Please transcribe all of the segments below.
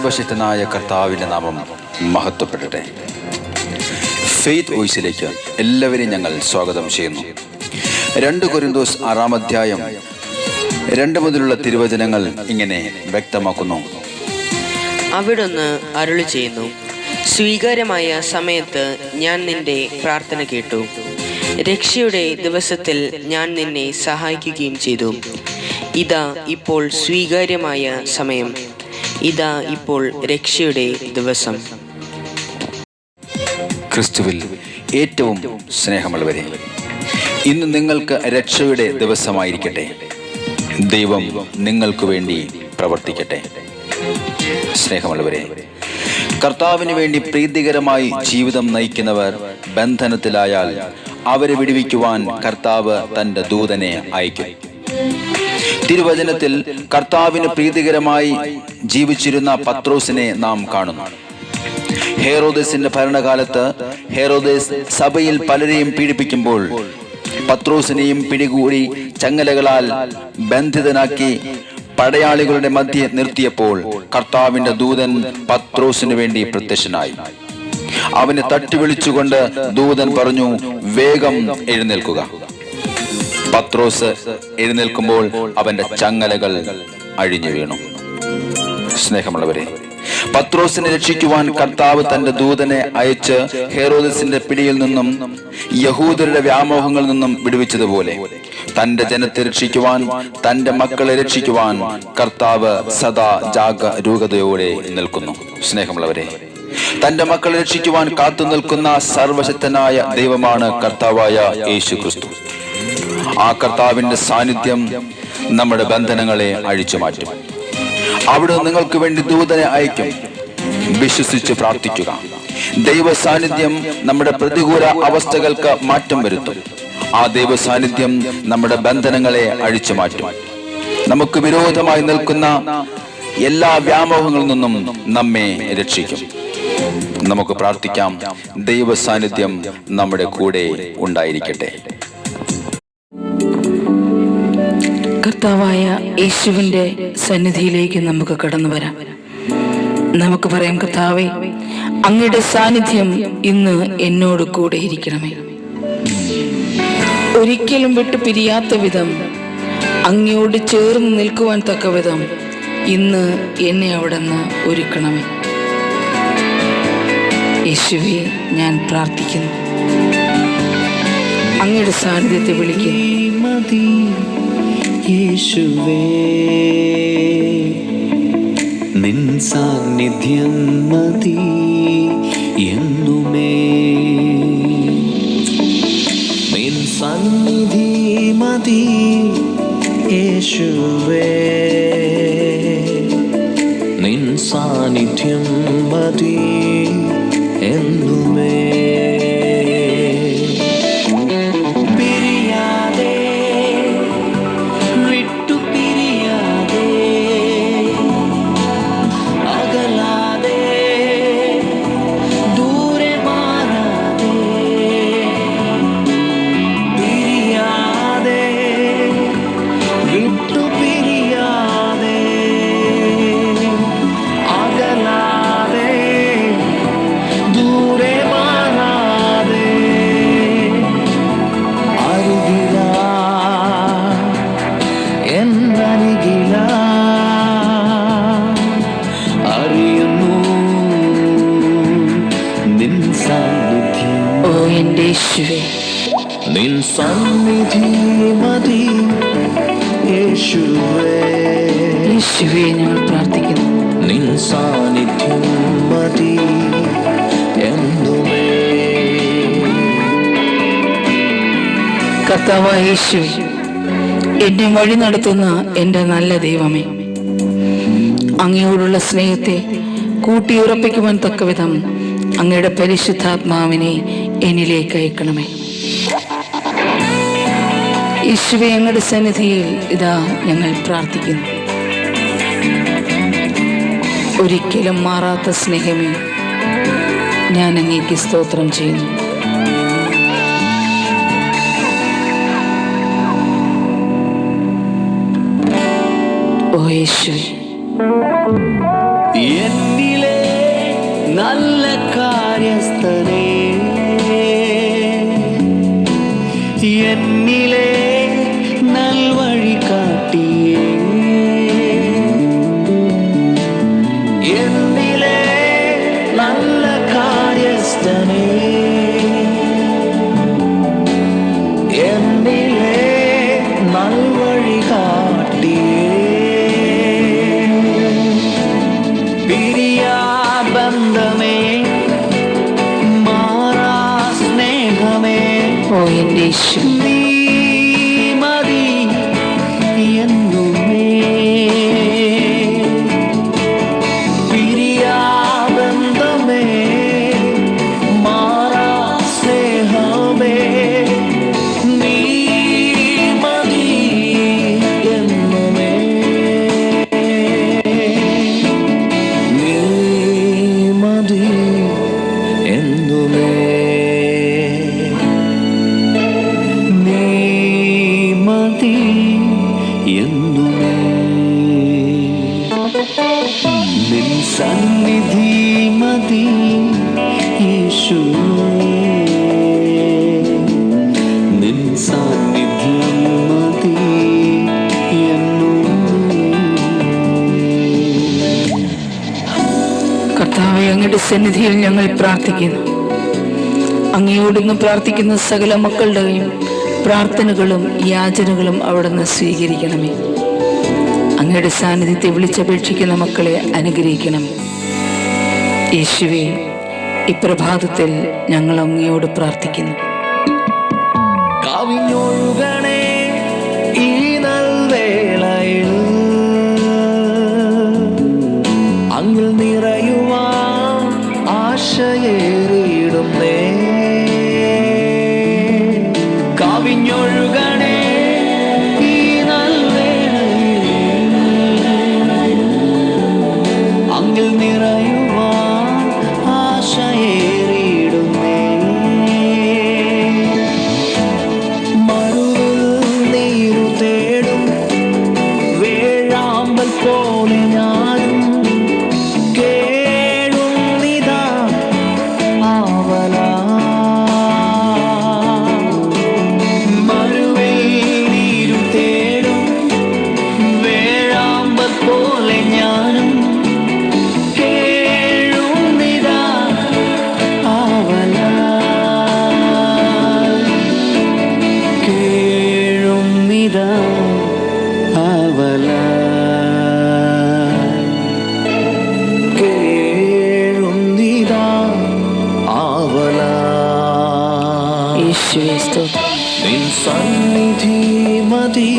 സർവശക്തനായ കർത്താവിൻ്റെ നാമം മഹത്വപ്പെടട്ടെ. ഫെയ്ത്ത് വോയിസിലേക്ക് എല്ലാവരെയും ഞങ്ങൾ സ്വാഗതം ചെയ്യുന്നു. 2 കൊരിന്തോസ് 6 അധ്യായം 2 മുതലുള്ള തിരുവചനങ്ങൾ ഇങ്ങനെ വ്യക്തമാക്കുന്നു. അവിടുന്ന് അരുളി ചെയ്യുന്നു, സ്വീകാര്യമായ സമയത്ത് ഞാൻ നിന്റെ പ്രാർത്ഥന കേട്ടു, രക്ഷയുടെ ദിവസത്തിൽ ഞാൻ നിന്നെ സഹായിക്കുകയും ചെയ്തു. ഇതാ ഇപ്പോൾ സ്വീകാര്യമായ സമയം, ഇതാ ഇപ്പോൾ രക്ഷയുടെ ദിവസം. ക്രിസ്തുവിൽ ഏറ്റവും സ്നേഹമുള്ളവരെ, ഇന്ന് നിങ്ങൾക്ക് രക്ഷയുടെ ദിവസമായിരിക്കട്ടെ. ദൈവം നിങ്ങൾക്ക് വേണ്ടി പ്രവർത്തിക്കട്ടെ. സ്നേഹമുള്ളവരെ, കർത്താവിന് വേണ്ടി പ്രീതികരമായി ജീവിതം നയിക്കുന്നവർ ബന്ധനത്തിലായാൽ അവരെ വിടുവിക്കുവാൻ കർത്താവ് തൻ്റെ ദൂതനെ അയക്കും. തിരുവചനത്തിൽ കർത്താവിന് പ്രീതികരമായി ജീവിച്ചിരുന്ന പത്രോസിനെ നാം കാണുന്നു. ഹെറോദേസിന്റെ ഭരണകാലത്ത് ഹെറോദേസ് സഭയിൽ പലരെയും പീഡിപ്പിക്കുമ്പോൾ പത്രോസിനെയും പിടികൂടി ചങ്ങലകളാൽ ബന്ധിതനാക്കി പടയാളികളുടെ മധ്യേ നിർത്തിയപ്പോൾ കർത്താവിന്റെ ദൂതൻ പത്രോസിനു വേണ്ടി പ്രത്യക്ഷനായി. അവനെ തട്ടി വിളിച്ചുകൊണ്ട് ദൂതൻ പറഞ്ഞു, വേഗം എഴുന്നേൽക്കുക. പത്രോസ് എഴുന്നേൽക്കുമ്പോൾ അവന്റെ ചങ്ങലകൾ അഴിഞ്ഞു വീണു. സ്നേഹമുള്ളവരെ, പത്രോസിനെ രക്ഷിക്കുവാൻ കർത്താവ് തന്റെ ദൂതനെ അയച്ച് ഹെറോദസിന്റെ പിടിയിൽ നിന്നും യഹൂദരുടെ വ്യാമോഹങ്ങളിൽ നിന്നും വിടുവിച്ചതുപോലെ തന്റെ ജനത്തെ രക്ഷിക്കുവാൻ, തന്റെ മക്കളെ രക്ഷിക്കുവാൻ കർത്താവ് സദാ ജാഗരൂകതയോടെ നിൽക്കുന്നു. സ്നേഹമുള്ളവരെ, തന്റെ മക്കളെ രക്ഷിക്കുവാൻ കാത്തു നിൽക്കുന്ന സർവശക്തനായ ദൈവമാണ് കർത്താവായ യേശു ക്രിസ്തു. ആ കർത്താവിന്റെ സാന്നിധ്യം നമ്മുടെ ബന്ധനങ്ങളെ അഴിച്ചു മാറ്റും. അവിടെ നിങ്ങൾക്ക് വേണ്ടി ദൂതനെ അയക്കും. വിശ്വസിച്ച് പ്രാർത്ഥിക്കുക. ദൈവ സാന്നിധ്യം നമ്മുടെ പ്രതികൂല അവസ്ഥകൾക്ക് മാറ്റം വരുത്തും. ആ ദൈവ സാന്നിധ്യം നമ്മുടെ ബന്ധനങ്ങളെ അഴിച്ചു മാറ്റും. നമുക്ക് വിരോധമായി നിൽക്കുന്ന എല്ലാ വ്യാമോഹങ്ങളിൽ നിന്നും നമ്മെ രക്ഷിക്കും. നമുക്ക് പ്രാർത്ഥിക്കാം. ദൈവ സാന്നിധ്യം നമ്മുടെ കൂടെ ഉണ്ടായിരിക്കട്ടെ. കർത്താവായ യേശുവിൻ്റെ സന്നിധിയിലേക്ക് നമുക്ക് കടന്നു വരാം. നമുക്ക് പറയാം, കർത്താവേ, അങ്ങയുടെ സാന്നിധ്യം ഇന്ന് എന്നോട് കൂടെ ഇരിക്കണമേ. ഒരിക്കലും വിട്ടു പിരിയാത്ത വിധം, അങ്ങയോട് ചേർന്ന് നിൽക്കുവാൻ തക്ക വിധം ഇന്ന് എന്നെ അവിടെ നിന്ന് ഒരുക്കണമേ. യേശുവേ, ഞാൻ പ്രാർത്ഥിക്കുന്നു. അങ്ങയുടെ സാന്നിധ്യത്തെ വിളിക്കുന്നു. യേശുവേ, നിൻ സാന്നിധ്യം മതി എന്നുമേ. നിൻ സന്നിധി മതി യേശുവേ, നിൻ സാന്നിധ്യം മതി എന്നുമേ. നിൻ സന്നിധി മതി യേശുവേ, യേശുവേ, ഞങ്ങൾ പ്രാർത്ഥിക്കുന്നു. നിൻ സാന്നിധ്യം മതി എന്നുമേ. കർത്താവായ യേശുവേ, എന്നെ വഴി നടത്തുന്ന എൻ്റെ നല്ല ദൈവമേ, അങ്ങയോടുള്ള സ്നേഹത്തെ കൂട്ടിയുറപ്പിക്കുവാൻ തക്കവിധം അങ്ങയുടെ പരിശുദ്ധാത്മാവിനെ എന്നിലേക്ക് അയക്കണമേ. യേശുവേ, അങ്ങയുടെ സന്നിധിയിൽ ഇതാ ഞങ്ങൾ പ്രാർത്ഥിക്കുന്നു. ഒരിക്കലും മാറാത്ത സ്നേഹമേ, ഞാൻ അങ്ങേക്ക് സ്തോത്രം ചെയ്യുന്നു. ഓ യേശുവേ, എന്നിലെ നല്ല കാര്യസ്ഥനേ, എന്നിലെ നൽവഴി കാട്ടിയേ, എന്നിലെ നല്ല കാര്യസ്ഥനേ, എന്നിലെ നൽവഴി കാട്ടിയേ, പിരിയാബന്ധമേ മാറാ സ്നേഹമേ, ഓ എൻ്റെ യേശു, നീ മതി എന്നുമേ, പിരിയാബന്ധമേ മാറാ സ്നേഹമേ, നീ മതി എന്നുമേ, നീ മതി എന്നുമേ, നീ മതി എന്നുമേ, നിൻ സന്നിധി മതി യേശുവേ, നിൻ സാന്നിധ്യം മതി എന്നുമേ. കർത്താവേ, അങ്ങയുടെ സന്നിധിയിൽ ഞങ്ങൾ പ്രാർത്ഥിക്കുന്നു. അങ്ങയോടൊന്ന് പ്രാർത്ഥിക്കുന്ന സകല മക്കളുടെയും പ്രാർത്ഥനകളും യാചനകളും അവിടുന്ന് സ്വീകരിക്കണമേ. അങ്ങയുടെ സാന്നിധ്യത്തെ വിളിച്ചപേക്ഷിക്കുന്ന മക്കളെ അനുഗ്രഹിക്കണം. യേശുവേ, ഇപ്രഭാതത്തിൽ ഞങ്ങൾ അങ്ങയോട് പ്രാർത്ഥിക്കുന്നു. കവിഞ്ഞൊഴുകണേ ഈ നൽവേളയിൽ, അങ്ങിൽ നിറയുവാൻ ആശയേറിയിടുന്നേ, കവിഞ്ഞൊഴുകണേ ഈ നൽവേളയിൽ, അങ്ങിൽ നിറയുവാൻ ആശയേറിയിടുന്നേ, മരുവിൽ നീരു തേടും വേഴാമ്പൽ പോലെ ഞാനും കേഴുന്നിതാ ആവലാ, മരുവിൽ നീരു തേടും വേഴാമ്പൽ പോലെ ഞാനും കേഴുന്നിതാ ആവലാ, കേഴുന്നിതാ ആവലാ, കേഴുന്നിതാ ആവലാ. യേശുവേ സ്തോത്രം. നിൻ സന്നിധി മതി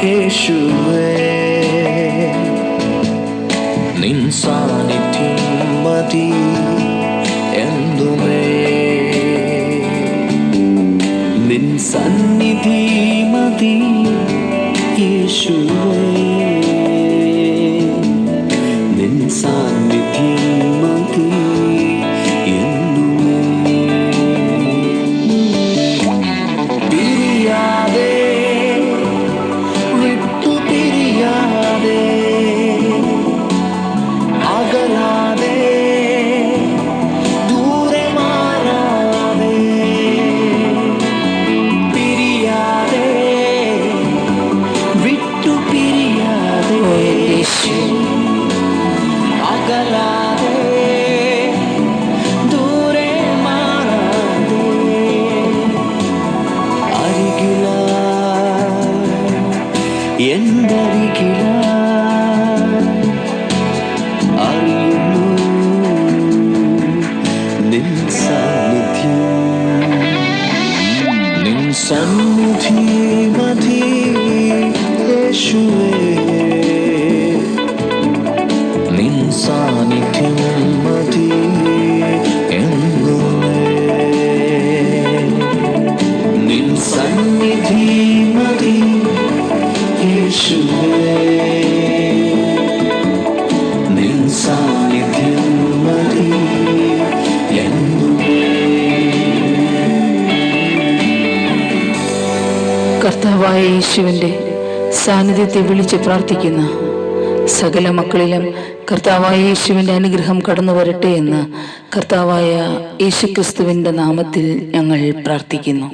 യേശുവേ, നിൻ സാന്നിധ്യം മതി എന്നുമേ, നിൻ സന്നിധി മതി യേശുവേ, നിൻ സാന്നിധ്യം മതി എന്നുമേ, പിരിയാതെ വിട്ടു പിരിയാതെ അകലാതെ ദൂരെ മാറാതെ, പിരിയാതെ വിട്ടു പിരിയാതെ ഓ എൻ്റെ യേശു, അകലാതെ ദൂരെ മാറാതെ, അരികിലായി എന്തരികിലായി അറിയുന്നു നിൻ സാന്നിധ്യം, നിൻ സന്നിധി മതി യേശുവേ, നിൻ സാന്നിധ്യം മതി എന്നുമേ, നിൻ സന്നിധി മതി യേശുവേ, നിൻ സാന്നിധ്യം മതി എന്നുമേ. കർത്താവായ യേശുവിൻ്റെ സാന്നിധ്യത്തെ വിളിച്ച് പ്രാർത്ഥിക്കുന്ന സകല മക്കളിലും കർത്താവായ യേശുവിൻ്റെ അനുഗ്രഹം കടന്നു വരട്ടെ എന്ന് കർത്താവായ യേശുക്രിസ്തുവിൻ്റെ നാമത്തിൽ ഞങ്ങൾ പ്രാർത്ഥിക്കുന്നു.